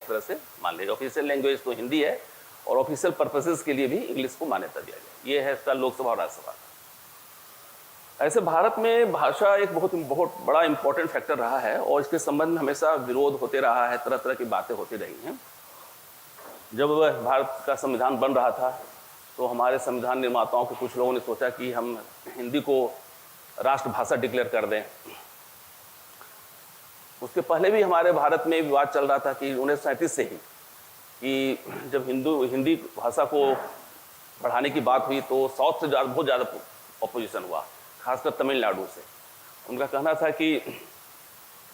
तरह से मान लीजिए ऑफिशियल लैंग्वेज तो हिंदी है और ऑफिशियल पर्पसेस के लिए भी इंग्लिश को मान्यता दिया गया। ये है इसका लोकसभा और राज्यसभा का। ऐसे भारत में भाषा एक बहुत बड़ा इंपॉर्टेंट फैक्टर रहा है और इसके संबंध में हमेशा विरोध होते रहा है, तरह तरह की बातें होती रही हैं। जब भारत का संविधान बन रहा था तो हमारे संविधान निर्माताओं के कुछ लोगों ने सोचा कि हम हिंदी को राष्ट्रभाषा डिक्लेयर कर दें। उसके पहले भी हमारे भारत में विवाद चल रहा था कि 1937 से ही कि जब हिंदी भाषा को बढ़ाने की बात हुई तो साउथ से बहुत ज़्यादा अपोजिशन हुआ, खासकर तमिलनाडु से। उनका कहना था कि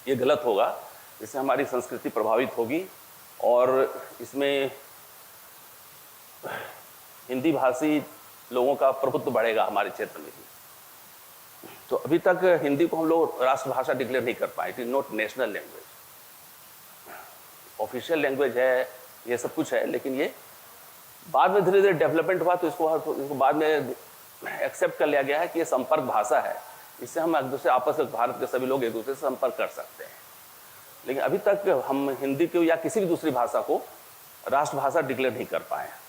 ये गलत होगा, इससे हमारी संस्कृति प्रभावित होगी और इसमें हिंदी भाषी लोगों का प्रभुत्व बढ़ेगा हमारे क्षेत्र में भी। तो अभी तक हिंदी को हम लोग राष्ट्रभाषा डिक्लेयर नहीं कर पाए। It is not national language, official language है, ये सब कुछ है, लेकिन ये बाद में धीरे धीरे डेवलपमेंट हुआ तो इसको बाद में एक्सेप्ट कर लिया गया है कि ये संपर्क भाषा है, इससे हम एक दूसरे आपस में भारत के सभी लोग एक दूसरे से संपर्क कर सकते हैं। लेकिन अभी तक हम हिंदी को या किसी भी दूसरी भाषा को राष्ट्रभाषा डिक्लेयर नहीं कर पाए हैं।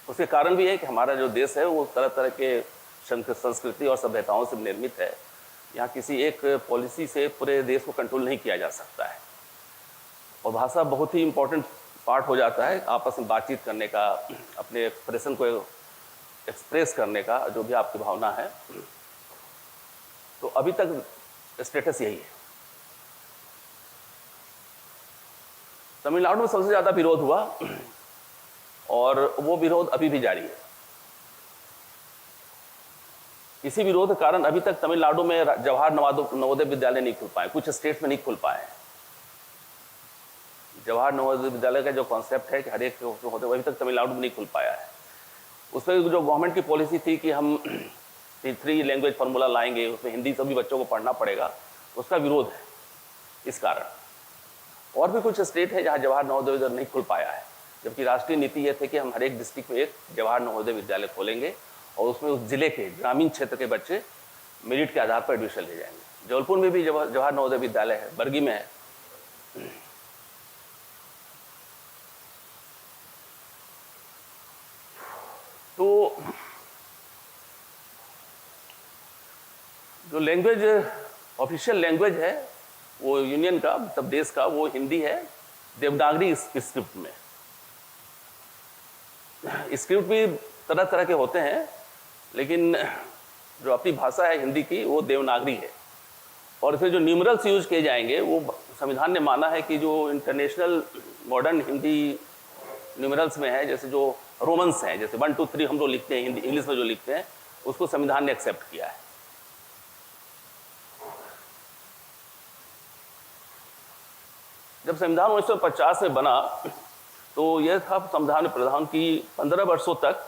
उसके कारण भी है कि हमारा जो देश है वो तरह तरह के संस्कृति और सभ्यताओं से निर्मित है। यहाँ किसी एक पॉलिसी से पूरे देश को कंट्रोल नहीं किया जा सकता है और भाषा बहुत ही इम्पोर्टेंट पार्ट हो जाता है आपस में बातचीत करने का, अपने एक्सप्रेशन को एक्सप्रेस करने का, जो भी आपकी भावना है। तो अभी तक स्टेटस यही है। तमिलनाडु में सबसे ज़्यादा विरोध हुआ और वो विरोध अभी भी जारी है। इसी विरोध के कारण अभी तक तमिलनाडु में जवाहर नवोदय विद्यालय नहीं खुल पाए, कुछ स्टेट में नहीं खुल पाए। जवाहर नवोदय विद्यालय का जो कॉन्सेप्ट है कि हर एक होते, अभी तक तमिलनाडु में नहीं खुल पाया है। उस पर जो गवर्नमेंट की पॉलिसी थी कि हम 3 लैंग्वेज फार्मूला लाएंगे, उसमें हिंदी सभी बच्चों को पढ़ना पड़ेगा, उसका विरोध है इस कारण। और भी कुछ स्टेट है जहाँ जवाहर नवोदय विद्यालय नहीं खुल पाया है, जबकि राष्ट्रीय नीति ये थी कि हम हर एक डिस्ट्रिक्ट में एक जवाहर नवोदय विद्यालय खोलेंगे और उसमें उस जिले के ग्रामीण क्षेत्र के बच्चे मेरिट के आधार पर एडमिशन ले जाएंगे। जबलपुर में भी जवाहर नवोदय विद्यालय है, बरगी में है। तो जो लैंग्वेज ऑफिशियल लैंग्वेज है वो यूनियन का, मतलब देश का, वो हिंदी है देवनागरी स्क्रिप्ट में। स्क्रिप्ट भी तरह तरह के होते हैं, लेकिन जो अपनी भाषा है हिंदी की वो देवनागरी है और इसमें जो न्यूमरल्स यूज किए जाएंगे वो संविधान ने माना है कि जो इंटरनेशनल मॉडर्न हिंदी न्यूमरल्स में है, जैसे जो रोमन्स हैं, जैसे 1 2 3 हम लोग लिखते हैं हिंदी इंग्लिश में जो लिखते हैं, उसको संविधान ने एक्सेप्ट किया है। जब संविधान 1950 में बना तो यह था संविधान में प्रावधान की 15 वर्षों तक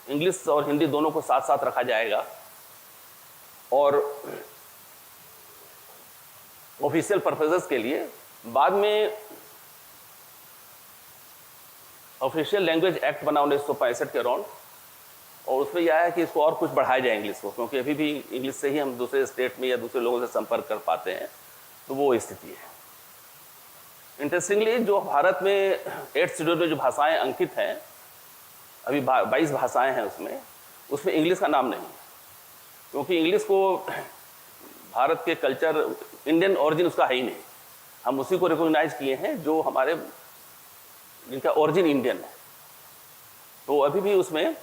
इंग्लिश और हिंदी दोनों को साथ साथ रखा जाएगा और ऑफिशियल पर्पसेस के लिए। बाद में ऑफिशियल लैंग्वेज एक्ट बना 1965 के अराउंड और उसमें यह है कि इसको और कुछ बढ़ाया जाए इंग्लिश को, क्योंकि अभी भी इंग्लिश से ही हम दूसरे स्टेट में या दूसरे लोगों से संपर्क कर पाते हैं। तो वो स्थिति है। इंटरेस्टिंगली जो भारत में 8th शेड्यूल में जो भाषाएं अंकित हैं, अभी 22 भाषाएं हैं उसमें इंग्लिश का नाम नहीं, क्योंकि इंग्लिश को भारत के कल्चर इंडियन ओरिजिन उसका है ही नहीं। हम उसी को रिकॉग्नाइज किए हैं जो हमारे जिनका ओरिजिन इंडियन है। तो अभी भी उसमें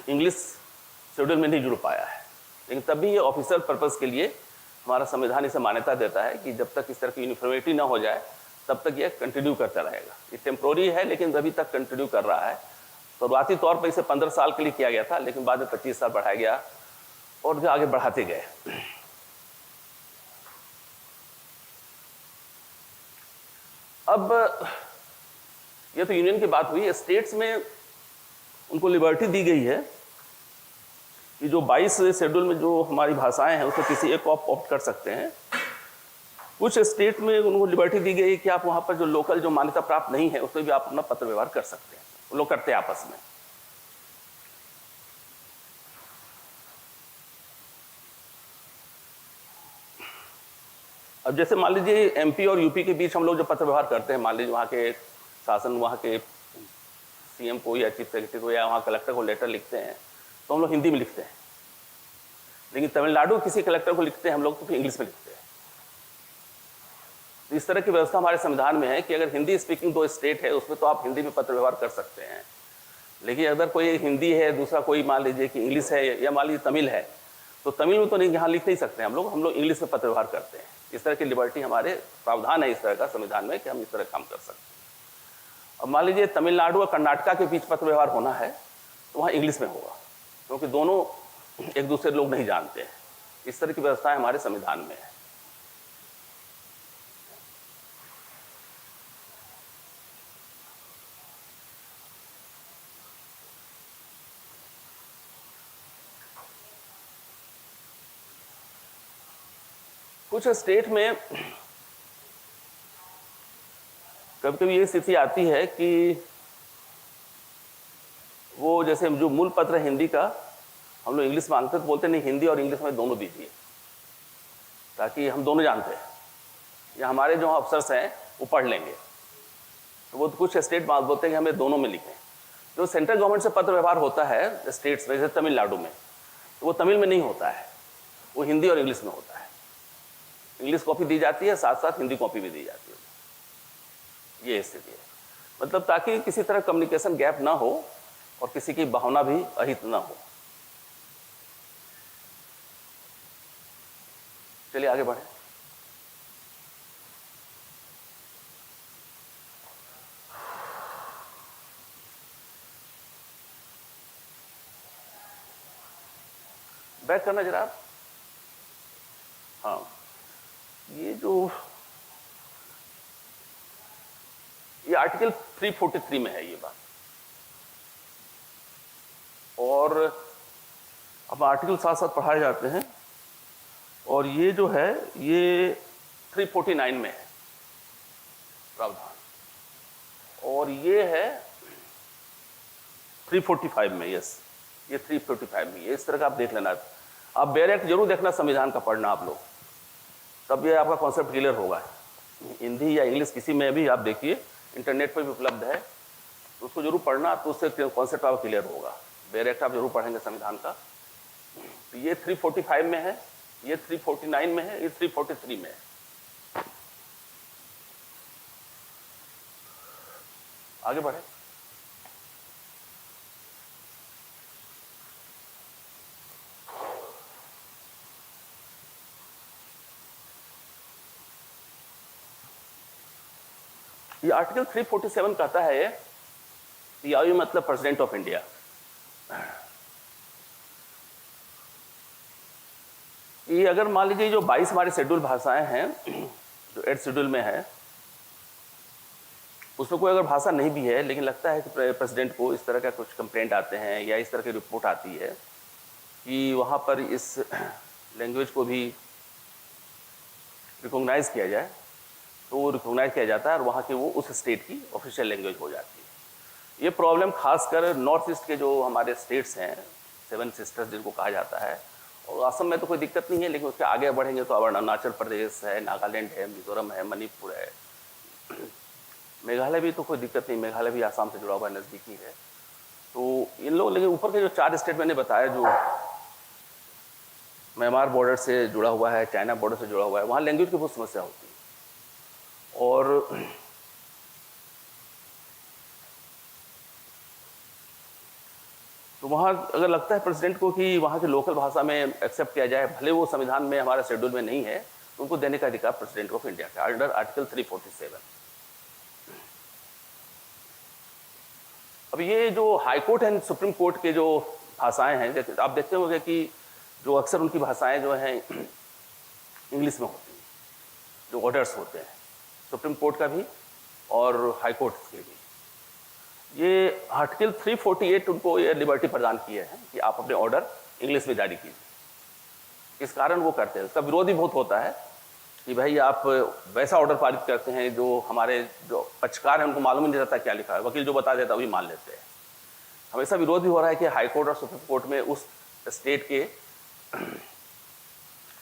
इंग्लिश शेड्यूल में नहीं जुड़ पाया है, लेकिन तब भी ये ऑफिशियल पर्पस के लिए हमारा संविधान इसे मान्यता देता है कि जब तक इस तरह की यूनिफॉर्मिटी ना हो जाए तब तक ये कंटिन्यू करता रहेगा। ये टेम्प्रोरी है लेकिन अभी तक कंटिन्यू कर रहा है। शुरुआती तौर पर इसे 15 साल के लिए किया गया था, लेकिन बाद में 25 साल बढ़ाया गया और जो आगे बढ़ाते गए। अब ये तो यूनियन की बात हुई। स्टेट्स में उनको लिबर्टी दी गई है कि जो 22 शेड्यूल में जो हमारी भाषाएं हैं उसमें किसी एक को आप ऑप्ट कर सकते हैं। कुछ स्टेट में उनको लिबर्टी दी गई है कि आप वहाँ पर जो लोकल जो मान्यता प्राप्त नहीं है उसमें भी आप अपना पत्र व्यवहार कर सकते हैं। वो लोग करते हैं आपस में। अब जैसे मान लीजिए एमपी और यूपी के बीच हम लोग जो पत्र व्यवहार करते हैं, मान लीजिए वहाँ के शासन, वहाँ के सीएम को या चीफ सेक्रेटरी को या वहाँ कलेक्टर को लेटर लिखते हैं तो हम लोग हिंदी में लिखते हैं, लेकिन तमिलनाडु किसी कलेक्टर को लिखते हैं हम लोग तो फिर इंग्लिश में लिखते हैं। तो इस तरह की व्यवस्था हमारे संविधान में है कि अगर हिंदी स्पीकिंग दो स्टेट है उसमें तो आप हिंदी में पत्र व्यवहार कर सकते हैं, लेकिन अगर कोई हिंदी है, दूसरा कोई मान लीजिए कि इंग्लिश है या मान लीजिए तमिल है, तो तमिल में तो नहीं, यहाँ लिख नहीं सकते हम लोग इंग्लिश में पत्र व्यवहार करते हैं। इस तरह की लिबर्टी हमारे प्रावधान है इस तरह का संविधान में कि हम इस तरह काम कर सकते हैं। अब मान लीजिए तमिलनाडु और कर्नाटका के बीच पत्र व्यवहार होना है तो वहाँ इंग्लिश में होगा, क्योंकि दोनों एक दूसरे लोग नहीं जानते हैं। इस तरह की व्यवस्था हमारे संविधान में है। कुछ स्टेट में कभी कभी ये स्थिति आती है कि वो जैसे जो मूल पत्र है हिंदी का हम लोग इंग्लिश मांगते तो बोलते नहीं, हिंदी और इंग्लिश में दोनों दीजिए ताकि हम दोनों जानते हैं या हमारे जो अफसर्स हैं वो पढ़ लेंगे। तो वो तो कुछ स्टेट बात बोलते हैं कि हमें दोनों में लिखें। जो सेंट्रल गवर्नमेंट से पत्र व्यवहार होता है स्टेट्स में, जैसे तमिलनाडु में, तो वो तमिल में नहीं होता है, वो हिंदी और इंग्लिश में होता है। इंग्लिश कॉपी दी जाती है, साथ साथ हिंदी कॉपी भी दी जाती है। ये स्थिति है, मतलब ताकि किसी तरह कम्युनिकेशन गैप ना हो और किसी की भावना भी अहित ना हो। चलिए आगे बढ़े। बैक करना जरा आप। हाँ, ये आर्टिकल 343 में है ये बात, और अब आर्टिकल साथ साथ पढ़ाए जाते हैं। और ये जो है ये 349 में है प्रावधान, और ये है 345 में। यस, ये 345 में, ये इस तरह का आप देख लेना। आप बेयर एक्ट जरूर देखना, संविधान का पढ़ना आप लोग, तब ये आपका कॉन्सेप्ट क्लियर होगा। हिंदी या इंग्लिश किसी में भी आप देखिए, इंटरनेट पर भी उपलब्ध है, तो उसको जरूर पढ़ना, तो उससे कॉन्सेप्ट आपका क्लियर होगा। बेयर एक्ट आप जरूर पढ़ेंगे संविधान का। तो ये 345 में है, ये 349 में है, ये 343 में है। आगे बढ़े। ये आर्टिकल 347 कहता है पीआईओ मतलब प्रेसिडेंट ऑफ इंडिया। ये अगर मान लीजिए जो 22 हमारे शेड्यूल भाषाएं हैं, जो 8 शेड्यूल में है, उसमें कोई अगर भाषा नहीं भी है, लेकिन लगता है कि प्रेसिडेंट को इस तरह का कुछ कंप्लेंट आते हैं या इस तरह की रिपोर्ट आती है कि वहाँ पर इस लैंग्वेज को भी रिकॉग्नाइज किया जाए, तो वो रिकॉग्नाइज किया जाता है और वहाँ की वो उस स्टेट की ऑफिशियल लैंग्वेज हो जाती है। ये प्रॉब्लम खासकर नॉर्थ ईस्ट के जो हमारे स्टेट्स हैं, 7 सिस्टर्स जिनको कहा जाता है, और असम में तो कोई दिक्कत नहीं है, लेकिन उसके आगे बढ़ेंगे तो अरुणाचल प्रदेश है, नागालैंड है, मिजोरम है, मणिपुर है, मेघालय भी तो कोई दिक्कत नहीं, मेघालय भी आसाम से जुड़ा हुआ नज़दीकी है। तो इन लोग, लेकिन ऊपर के जो 4 स्टेट मैंने बताया जो म्यांमार बॉर्डर से जुड़ा हुआ है, चाइना बॉर्डर से जुड़ा हुआ है, वहाँ लैंग्वेज की बहुत समस्या होती है। और तो वहाँ अगर लगता है प्रेसिडेंट को कि वहाँ की लोकल भाषा में एक्सेप्ट किया जाए, भले वो संविधान में हमारा शेड्यूल में नहीं है, तो उनको देने का अधिकार प्रेसिडेंट ऑफ इंडिया का अंडर आर्टिकल 347। अब ये जो high court and supreme court के जो भाषाएं हैं, आप देखते होंगे कि जो अक्सर उनकी भाषाएं जो हैं इंग्लिश में होती हैं, जो ऑर्डर्स होते हैं सुप्रीम कोर्ट का भी और हाई कोर्ट के भी। ये आर्टिकल 348 उनको ये लिबर्टी प्रदान किए हैं कि आप अपने ऑर्डर इंग्लिश में जारी कीजिए। इस कारण वो करते हैं, उसका विरोध भी बहुत होता है कि भाई आप वैसा ऑर्डर पारित करते हैं जो हमारे जो पक्षकार हैं उनको मालूम ही नहीं रहता क्या लिखा है, वकील जो बता देता वही मान लेते हैं। हमेशा विरोध भी हो रहा है कि हाई कोर्ट और सुप्रीम कोर्ट में उस स्टेट के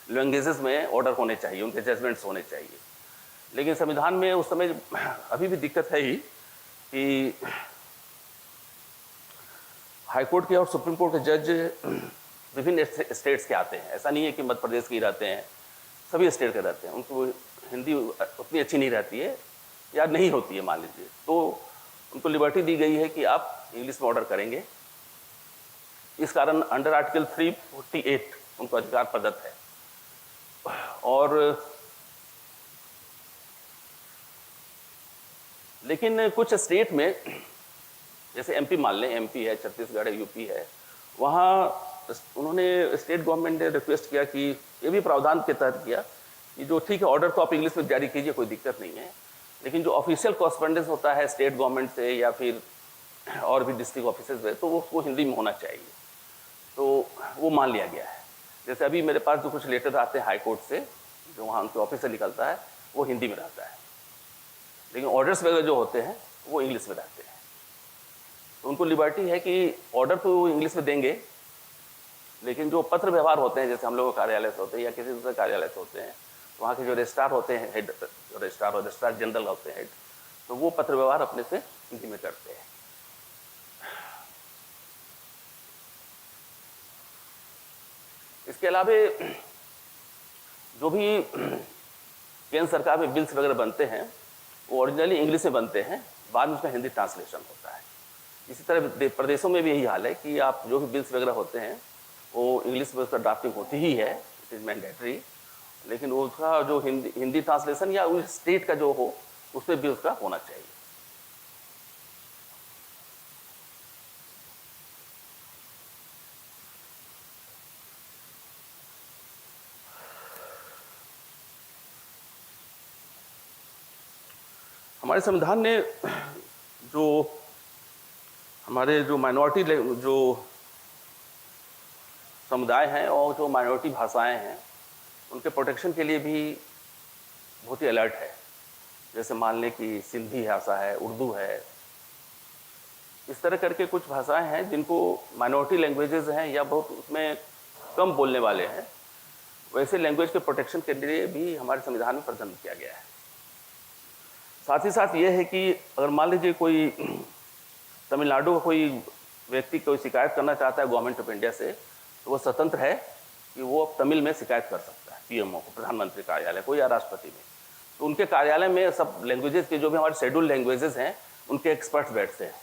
लैंग्वेजेस में ऑर्डर होने चाहिए, उनके जजमेंट्स होने चाहिए। लेकिन संविधान में उस समय अभी भी दिक्कत है ही कि हाई कोर्ट के और सुप्रीम कोर्ट के जज विभिन्न स्टेट्स के आते हैं। ऐसा नहीं है कि मध्य प्रदेश के ही रहते हैं, सभी स्टेट के रहते हैं। उनको हिंदी उतनी अच्छी नहीं रहती है या नहीं होती है मान लीजिए, तो उनको लिबर्टी दी गई है कि आप इंग्लिश में ऑर्डर करेंगे। इस कारण अंडर आर्टिकल 348 उनको अधिकार प्रदत्त है। और लेकिन कुछ स्टेट में, जैसे एमपी मान लें, एमपी है, छत्तीसगढ़ है, यूपी है, वहाँ उन्होंने स्टेट गवर्नमेंट ने रिक्वेस्ट किया कि ये भी प्रावधान के तहत किया कि जो ठीक है ऑर्डर तो आप इंग्लिश में जारी कीजिए, कोई दिक्कत नहीं है, लेकिन जो ऑफिशियल कॉरस्पॉन्डेंस होता है स्टेट गवर्नमेंट से या फिर और भी डिस्ट्रिक्ट ऑफिसर्स से, तो वो हिंदी में होना चाहिए। तो वो मान लिया गया है। जैसे अभी मेरे पास जो कुछ लेटर आते हैं हाई कोर्ट से, जो वहाँ उनके ऑफिस से निकलता है, वो हिंदी में रहता है, लेकिन ऑर्डर्स वगैरह जो होते हैं वो इंग्लिश में रहते हैं। तो उनको लिबर्टी है कि ऑर्डर तो इंग्लिश में देंगे, लेकिन जो पत्र व्यवहार होते हैं, जैसे हम लोग कार्यालय से होते हैं या किसी दूसरे कार्यालय से होते हैं, वहाँ के जो रजिस्ट्रार होते हैं, हेड रजिस्ट्रार और रजिस्ट्रार जनरल होते हैं हेड, तो वो पत्र व्यवहार अपने से हिंदी में करते हैं। इसके अलावा जो भी केंद्र सरकार में बिल्स वगैरह बनते हैं वो ओरिजिनली इंग्लिश में बनते हैं, बाद में उसका हिंदी ट्रांसलेशन होता है। इसी तरह प्रदेशों में भी यही हाल है कि आप जो भी बिल्स वगैरह होते हैं वो इंग्लिश में उसका ड्राफ्टिंग होती ही है, इट इज़ मैंडेटरी, लेकिन उसका जो हिंदी ट्रांसलेशन या उस स्टेट का जो हो उस पर भी उसका होना चाहिए। हमारे संविधान ने जो हमारे जो माइनॉरिटी जो समुदाय हैं और जो माइनॉरिटी भाषाएं हैं उनके प्रोटेक्शन के लिए भी बहुत ही अलर्ट है। जैसे मान लें कि सिंधी भाषा है, उर्दू है, इस तरह करके कुछ भाषाएं हैं जिनको माइनॉरिटी लैंग्वेजेस हैं या बहुत उसमें कम बोलने वाले हैं, वैसे लैंग्वेज के प्रोटेक्शन के लिए भी हमारे संविधान में प्रावधान किया गया है। साथ ही साथ ये है कि अगर मान लीजिए कोई तमिलनाडु का कोई व्यक्ति कोई शिकायत करना चाहता है गवर्नमेंट ऑफ इंडिया से, तो वो स्वतंत्र है कि वो तमिल में शिकायत कर सकता है पीएमओ को, प्रधानमंत्री कार्यालय को या राष्ट्रपति में। तो उनके कार्यालय में सब लैंग्वेजेस के जो भी हमारे शेड्यूल्ड लैंग्वेजेस हैं उनके एक्सपर्ट्स बैठते हैं।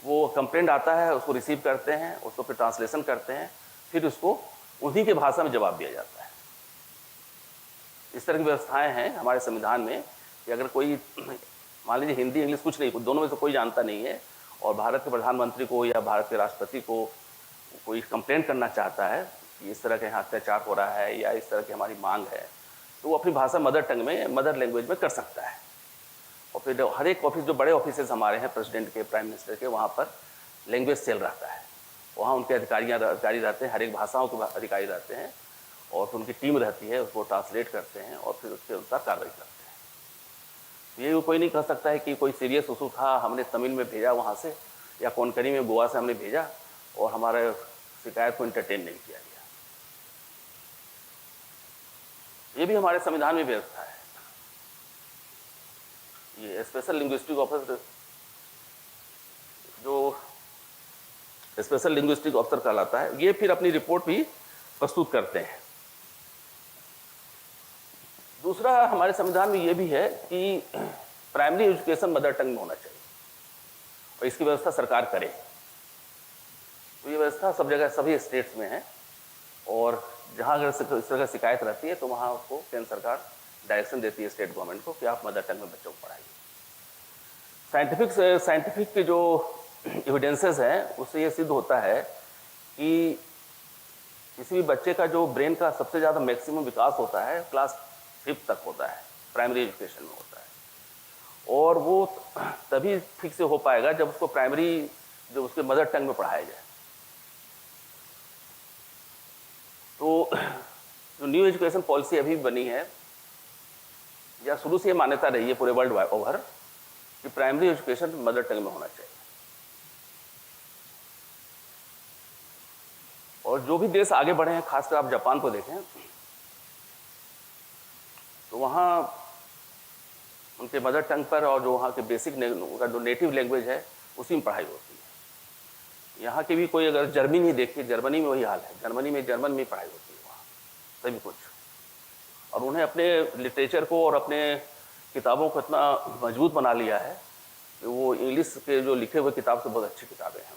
वो कंप्लेंट आता है, उसको रिसीव करते हैं, उसको फिर ट्रांसलेशन करते हैं, फिर उसको उन्हीं के भाषा में जवाब दिया जाता है। इस तरह की व्यवस्थाएं हैं हमारे संविधान में कि अगर कोई मान लीजिए हिंदी इंग्लिश कुछ नहीं, दोनों में से कोई जानता नहीं है और भारत के प्रधानमंत्री को या भारत के राष्ट्रपति को कोई कंप्लेंट करना चाहता है कि इस तरह के यहाँ अत्याचार हो रहा है या इस तरह की हमारी मांग है, तो वो अपनी भाषा मदर टंग में, मदर लैंग्वेज में कर सकता है। और फिर हर एक ऑफिस, जो बड़े ऑफिसेज हमारे हैं प्रेसिडेंट के, प्राइम मिनिस्टर के, वहाँ पर लैंग्वेज सेल रहता है, वहाँ उनके अधिकारी रहते हैं, हर एक भाषाओं के अधिकारी रहते हैं और फिर उनकी टीम रहती है, उसको ट्रांसलेट करते हैं और फिर उसके अनुसार कार्रवाई करते हैं। ये कोई नहीं कह सकता है कि कोई सीरियस इशू था, हमने तमिल में भेजा वहाँ से या कोंकणी में गोवा से हमने भेजा और हमारे शिकायत को इंटरटेन नहीं किया गया। ये भी हमारे संविधान में व्यवस्था है। ये स्पेशल लिंग्विस्टिक ऑफिसर, जो स्पेशल लिंग्विस्टिक ऑफिसर कहलाता है, ये फिर अपनी रिपोर्ट भी प्रस्तुत करते हैं। दूसरा हमारे संविधान में ये भी है कि प्राइमरी एजुकेशन मदर टंग में होना चाहिए और इसकी व्यवस्था सरकार करे। तो ये व्यवस्था सब जगह, सभी स्टेट्स में है और जहाँ अगर इस तरह की शिकायत रहती है तो वहाँ उसको केंद्र सरकार डायरेक्शन देती है स्टेट गवर्नमेंट को कि आप मदर टंग में बच्चों को पढ़ाइए। साइंटिफिक के जो एविडेंसेस हैं उससे ये सिद्ध होता है कि किसी भी बच्चे का जो ब्रेन का सबसे ज़्यादा मैक्सिमम विकास होता है क्लास 5 तक होता है, प्राइमरी एजुकेशन में होता है, और वो तभी ठीक से हो पाएगा जब उसको प्राइमरी जो उसके मदर टंग में पढ़ाया जाए। तो जो न्यू एजुकेशन पॉलिसी अभी बनी है या शुरू से ये मान्यता रही है पूरे वर्ल्ड ओवर कि प्राइमरी एजुकेशन मदर टंग में होना चाहिए। और जो भी देश आगे बढ़े हैं, खासकर आप जापान को देखें, तो वहाँ उनके मदर टंग पर और जो वहाँ के बेसिक उनका जो नेटिव लैंग्वेज है उसी में पढ़ाई होती है। यहाँ की भी कोई अगर जर्मनी देखिए, जर्मनी में वही हाल है, जर्मनी में जर्मन में पढ़ाई होती है वहाँ सभी कुछ। और उन्हें अपने लिटरेचर को और अपने किताबों को इतना मजबूत बना लिया है कि वो इंग्लिश के जो लिखे हुए किताब से बहुत अच्छी किताबें हैं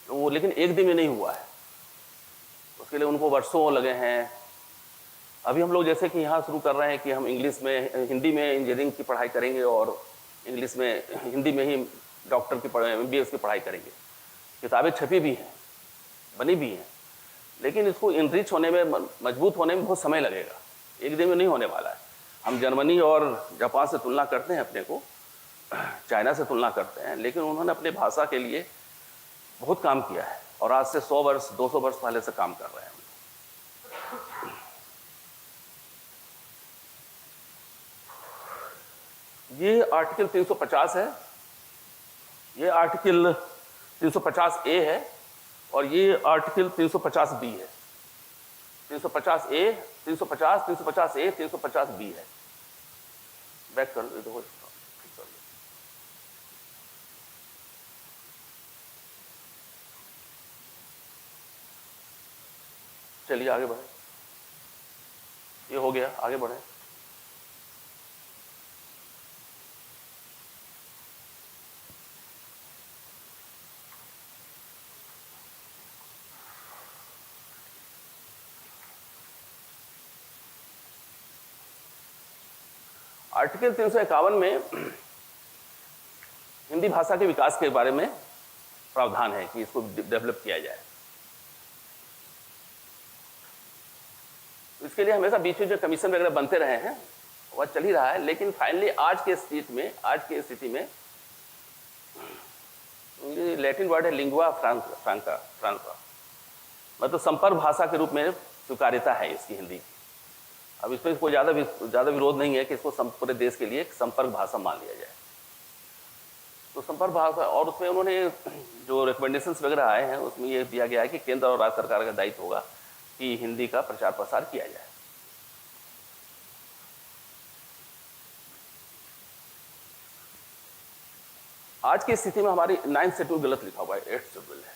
तो वो, लेकिन एक दिन में नहीं हुआ है, उसके लिए उनको वर्षों लगे हैं। अभी हम लोग जैसे कि यहाँ शुरू कर रहे हैं कि हम इंग्लिश में, हिंदी में इंजीनियरिंग की पढ़ाई करेंगे और इंग्लिश में, हिंदी में ही डॉक्टर की पढ़ाई, MBBS की पढ़ाई करेंगे। किताबें छपी भी हैं, बनी भी हैं, लेकिन इसको इनरिच होने में, मजबूत होने में बहुत समय लगेगा, एक दिन में नहीं होने वाला है। हम जर्मनी और जापान से तुलना करते हैं अपने को, चाइना से तुलना करते हैं, लेकिन उन्होंने अपने भाषा के लिए बहुत काम किया है और आज से 100 वर्ष 200 वर्ष पहले से काम कर रहे हैं। ये आर्टिकल 350 है, ये आर्टिकल 350A है और ये आर्टिकल 350B है। 350A, 350, 350A, 350B है। बैक कर लो, देखो चलिए आगे बढ़े, ये हो गया, आगे बढ़े। आर्टिकल 351 में हिंदी भाषा के विकास के बारे में प्रावधान है कि इसको डेवलप किया जाए। इसके लिए हमेशा बीच में जो कमीशन वगैरह बनते रहे हैं वह चल ही रहा है, लेकिन फाइनली आज की स्थिति में लैटिन वर्ड है लिंगुआ फ्रांका, मतलब संपर्क भाषा के रूप में स्वीकार्यता है इसकी हिंदी की। अब इसमें कोई ज़्यादा विरोध नहीं है कि इसको पूरे देश के लिए एक संपर्क भाषा मान लिया जाए। तो संपर्क भाषा, और उसमें उन्होंने जो रिकमेंडेशंस वगैरह आए हैं उसमें ये दिया गया है कि केंद्र और राज्य सरकार का दायित्व होगा कि हिंदी का प्रचार प्रसार किया जाए। आज की स्थिति में हमारी 9th शेड्यूल गलत लिखा हुआ है, 8th शेड्यूल है,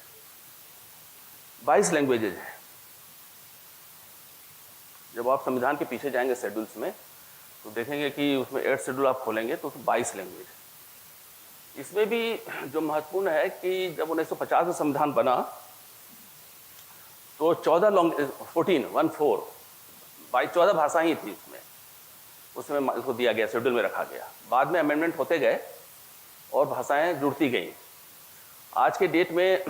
22 लैंग्वेजेज है। जब आप संविधान के पीछे जाएंगे शेड्यूल्स में तो देखेंगे कि उसमें 8th शेड्यूल आप खोलेंगे तो 22 लैंग्वेज है। इसमें भी जो महत्वपूर्ण है कि जब 1950 में संविधान बना तो 14 भाषाएं ही थी उसमें इसको दिया गया, शेड्यूल में रखा गया। बाद में अमेंडमेंट होते गए और भाषाएं जुड़ती गई। आज के डेट में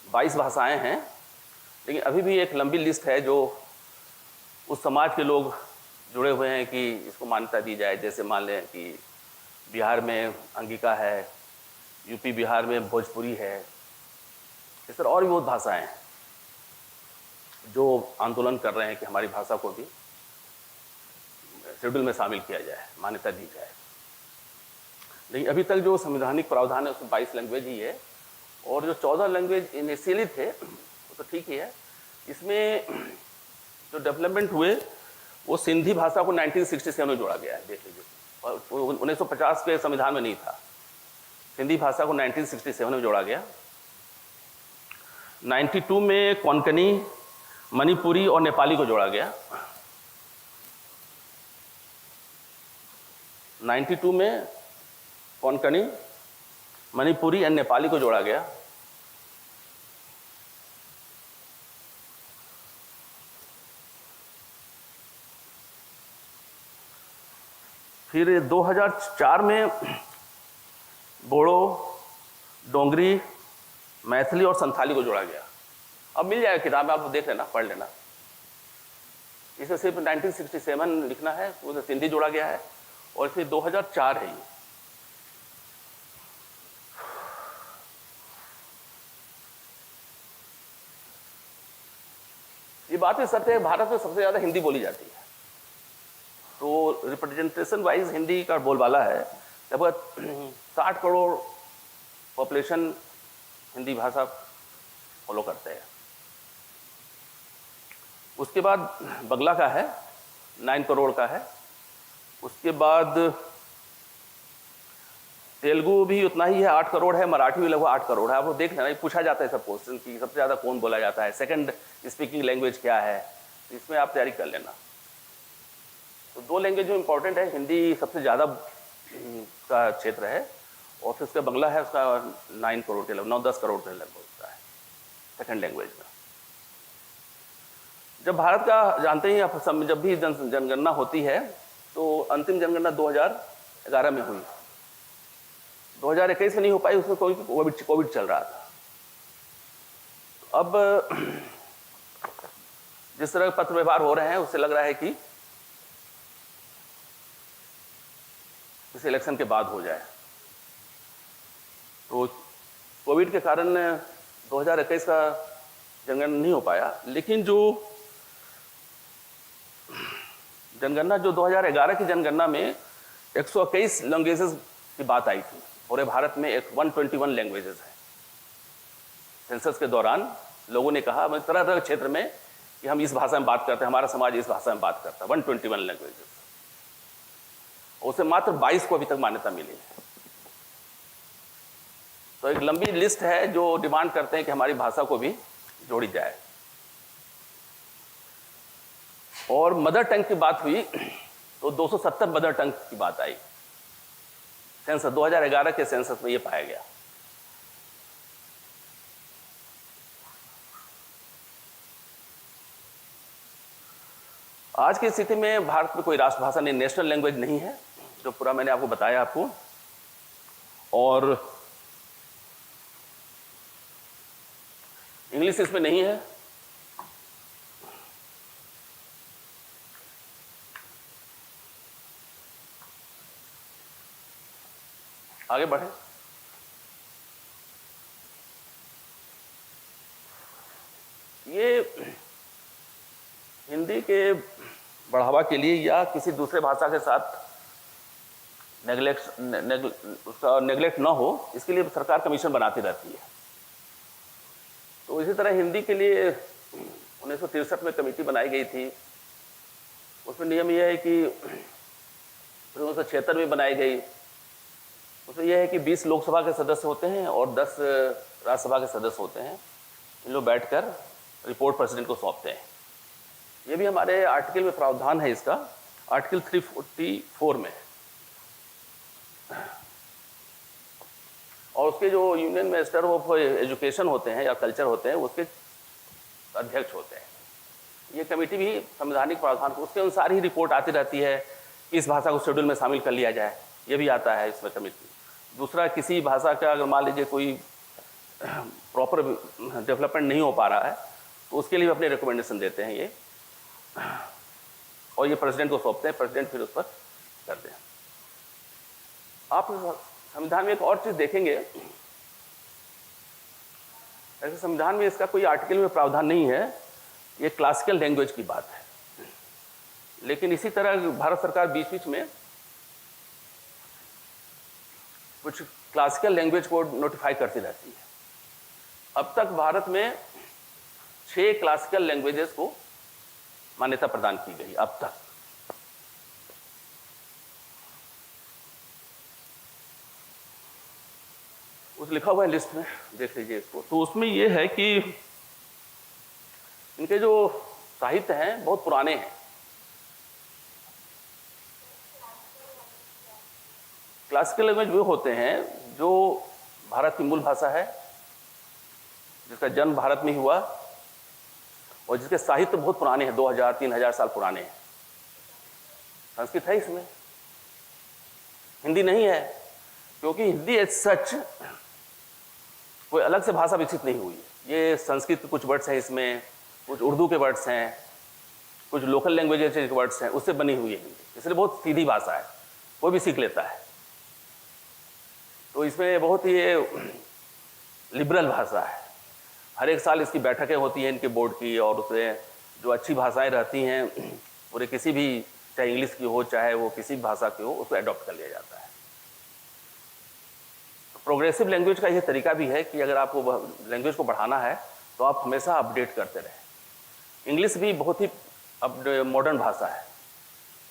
22 भाषाएं हैं, लेकिन अभी भी एक लंबी लिस्ट है जो उस समाज के लोग जुड़े हुए हैं कि इसको मान्यता दी जाए। जैसे मान लें कि बिहार में अंगिका है, यूपी बिहार में भोजपुरी है, इस तरह और भी बहुत भाषाएं हैं जो आंदोलन कर रहे हैं कि हमारी भाषा को भी शेड्यूल में शामिल किया जाए, मान्यता दी जाए। लेकिन अभी तक जो संवैधानिक प्रावधान है उसमें 22 लैंग्वेज ही है, और जो 14 लैंग्वेज इनिशियली थे वो तो ठीक ही है। इसमें जो डेवलपमेंट हुए वो सिंधी भाषा को 1967 में जोड़ा गया है, देख लीजिए, और 1950 के संविधान में नहीं था। सिंधी भाषा को 1967 में जोड़ा गया। 92 में कोंकणी, मणिपुरी और नेपाली को जोड़ा गया। 92 में कोंकणी, मणिपुरी और नेपाली को जोड़ा गया। फिर 2004 में बोडो, डोंगरी, मैथिली और संथाली को जोड़ा गया। अब मिल जाएगा किताब, आप देख लेना, पढ़ लेना। इसे सिर्फ 1967 लिखना है, उसे सिंधी जोड़ा गया है, और फिर 2004 है ये बात भी सत्य है। भारत में सबसे ज़्यादा हिंदी बोली जाती है, तो रिप्रेजेंटेशन वाइज हिंदी का बोलबाला है। लगभग 60 करोड़ पॉपुलेशन हिंदी भाषा फॉलो करते हैं। उसके बाद बंगला का है 9 करोड़ का है। उसके बाद तेलुगु भी उतना ही है 8 करोड़ है। मराठी भी लगभग 8 करोड़ है। आप देख लेना, पूछा जाता है सब क्वेश्चन कि सबसे ज़्यादा कौन बोला जाता है, सेकंड स्पीकिंग लैंग्वेज क्या है, तो इसमें आप तैयारी कर लेना। तो 2 लैंग्वेज जो इंपॉर्टेंट है, हिंदी सबसे ज़्यादा का क्षेत्र है और फिर उसका बंगला है, उसका 9 करोड़ के लगभग 9-10 करोड़ के लगभग होता है सेकंड लैंग्वेज में। जब भारत का जानते ही आप जब भी जनगणना होती है तो अंतिम जनगणना 2011 में हुई, 2021 में नहीं हो पाई, उसमें कोविड चल रहा था। तो अब जिस तरह पत्र व्यवहार हो रहे हैं उससे लग रहा है कि इस इलेक्शन के बाद हो जाए। तो कोविड के कारण 2021 का जनगणना नहीं हो पाया, लेकिन जो जनगणना जो 2011 की जनगणना में 121 लैंग्वेजेस की बात आई थी। पूरे भारत में 121 लैंग्वेजेस है। सेंसस के दौरान लोगों ने कहा तरह तरह के क्षेत्र में कि हम इस भाषा में बात करते हैं, हमारा समाज इस भाषा में बात करता है। 121 लैंग्वेजेस, उसे मात्र 22 को अभी तक मान्यता मिली है। तो एक लंबी लिस्ट है जो डिमांड करते हैं कि हमारी भाषा को भी जोड़ी जाए। और मदर टंग की बात हुई तो 270 मदर टंग की बात आई। सेंसस 2011 के सेंसस में ये पाया गया। आज की स्थिति में भारत में कोई राष्ट्रभाषा नहीं, नेशनल लैंग्वेज नहीं है, जो पूरा मैंने आपको बताया आपको। और इंग्लिश इसमें नहीं है। आगे बढ़े। ये हिंदी के बढ़ावा के लिए या किसी दूसरे भाषा के साथ नेग्लेक्ट ना हो, इसके लिए सरकार कमीशन बनाती रहती है। तो इसी तरह हिंदी के लिए 1963 में कमेटी बनाई गई थी। उसमें नियम यह है कि 1976 में बनाई गई। उसमें यह है कि 20 लोकसभा के सदस्य होते हैं और 10 राज्यसभा के सदस्य होते हैं। इन लोग बैठकर रिपोर्ट प्रेसिडेंट को सौंपते हैं। ये भी हमारे आर्टिकल में प्रावधान है इसका, आर्टिकल 344 में। और उसके जो यूनियन मिनिस्टर ऑफ एजुकेशन होते हैं या कल्चर होते हैं, उसके अध्यक्ष होते हैं। ये कमेटी भी संवैधानिक प्रावधान को उसके अनुसार ही रिपोर्ट आती रहती है कि इस भाषा को शेड्यूल में शामिल कर लिया जाए, ये भी आता है इसमें कमेटी। दूसरा, किसी भाषा का अगर मान लीजिए कोई प्रॉपर डेवलपमेंट नहीं हो पा रहा है तो उसके लिए भी अपने रिकमेंडेशन देते हैं ये, और ये प्रेसिडेंट को सौंपते हैं। प्रेसिडेंट फिर उस पर करते हैं। आप संविधान में एक और चीज देखेंगे, ऐसे संविधान में इसका कोई आर्टिकल में प्रावधान नहीं है, ये क्लासिकल लैंग्वेज की बात है। लेकिन इसी तरह भारत सरकार बीच बीच में कुछ क्लासिकल लैंग्वेज को नोटिफाई करती रहती है। अब तक भारत में 6 क्लासिकल लैंग्वेजेस को मान्यता प्रदान की गई अब तक। उस लिखा हुआ है लिस्ट में, देख लीजिए इसको। तो उसमें यह है कि इनके जो साहित्य हैं बहुत पुराने हैं। क्लासिकल लैंग्वेज वो होते हैं जो भारत की मूल भाषा है, जिसका जन्म भारत में हुआ और जिसके साहित्य बहुत पुराने हैं, 2000-3000 साल पुराने हैं। संस्कृत है इसमें, हिंदी नहीं है, क्योंकि हिंदी एज सच कोई अलग से भाषा विकसित नहीं हुई है। ये संस्कृत के कुछ वर्ड्स हैं इसमें, कुछ उर्दू के वर्ड्स हैं, कुछ लोकल लैंग्वेजेस के वर्ड्स हैं, उससे बनी हुई है हिंदी। इसलिए बहुत सीधी भाषा है, कोई भी सीख लेता है। तो इसमें बहुत ही लिबरल भाषा है। हर एक साल इसकी बैठकें होती हैं इनके बोर्ड की, और उसमें जो अच्छी भाषाएं रहती हैं पूरे किसी भी, चाहे इंग्लिश की हो चाहे वो किसी भी भाषा की हो, उसको अडॉप्ट कर लिया जाता है। तो प्रोग्रेसिव लैंग्वेज का ये तरीका भी है कि अगर आपको लैंग्वेज को बढ़ाना है तो आप हमेशा अपडेट करते रहें। इंग्लिश भी बहुत ही अब मॉडर्न भाषा है,